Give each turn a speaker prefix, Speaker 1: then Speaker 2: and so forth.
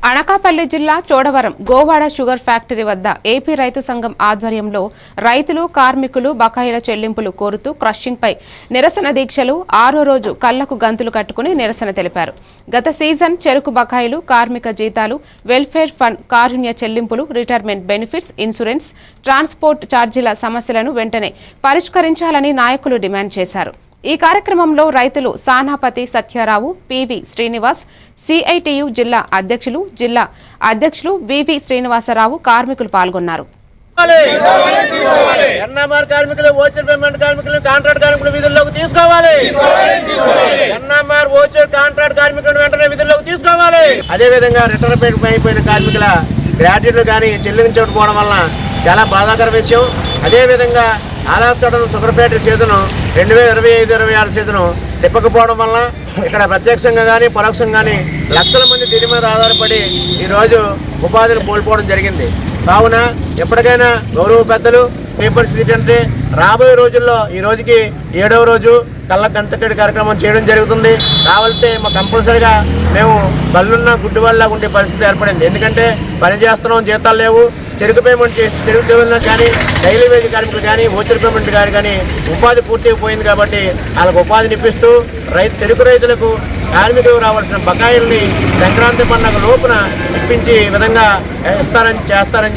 Speaker 1: అనకాపల్లి జిల్లా Chodavaram Govada sugar factory వద్ద AP రైతు సంఘం ఆధ్వర్యంలో రైతులు కార్మికులు బకాయిల చెల్లింపులు కోరుతూ క్రషింగ్పై నిరసన దీక్షలు 6వ రోజు కళ్లకు గంతులు కట్టుకుని నిరసన తెలిపారు. గత సీజన్ చెరుకు బకాయిలు, కార్మిక జీతాలు, వెల్ఫేర్ ఫండ్ కారుణ్య చెల్లింపులు, రిటైర్మెంట్ బెనిఫిట్స్, ఇన్సూరెన్స్, ట్రాన్స్పోర్ట్ ఛార్జీల సమస్యలను వెంటనే పరిష్కరించాలని నాయకులు డిమాండ్ చేశారు. ఈ కార్యక్రమంలో రైతులు సానాపతి సత్యారావు, పివి శ్రీనివాస్, సిఐటియు జిల్లా అధ్యక్షులు వివి శ్రీనివాసరావు, కార్మికులు పాల్గొన్నారు.
Speaker 2: ఎన్ఎంఆర్ కార్మికులు, ఓచర్ పేమెంట్ కార్మికులు, కాంట్రాక్ట్ కార్మికులు విధుల్లోకి తీసుకోవాలి. ఎన్ఎంఆర్ ఓచర్ కాంట్రాక్ట్ కార్మికులను వెంటనే విధుల్లోకి తీసుకోవాలి. అదే విధంగా రిటైర్ అయిపోయిన కార్మికుల గ్రాడ్యుయేట్లు కానీ చెల్లించకపోవడం వలన చాలా బాధాకర విషయం. అదేవిధంగా ఆలాప్చడం షుగర్ ఫ్యాక్టరీ సీజను 2025-26 సీజను తిప్పకపోవడం వల్ల ఇక్కడ ప్రత్యక్షంగా కానీ పరోక్షంగా కానీ లక్షల మంది దీని మీద ఆధారపడి ఈరోజు ఉపాధిని కోల్పోవడం జరిగింది. కావున ఎప్పటికైనా గౌరవ పెద్దలు పేపర్స్ ఏంటంటే రాబోయే రోజుల్లో ఈ రోజుకి 7వ రోజు కళ్ళ గంతకడి కార్యక్రమం చేయడం జరుగుతుంది. కావాలంటే మా కంపల్సరీగా మేము కళ్ళున్న గుడ్డు వల్ల ఉండే పరిస్థితి ఏర్పడింది. ఎందుకంటే పని చేస్తున్నాం, జీతాలు లేవు. చెరుకు పేమెంట్ చెరుకు చెరువులకు కానీ డైలీ వేజ్ కార్మికులు కానీ ఓచర్ పేమెంట్ కానీ ఉపాధి పూర్తిగా పోయింది. కాబట్టి వాళ్ళకు ఉపాధిని ఇప్పిస్తూ చెరుకు రైతులకు కార్మికులకు రావాల్సిన బకాయిల్ని సంక్రాంతి పండుగ లోపున ఇప్పించి విధంగా చేస్తారని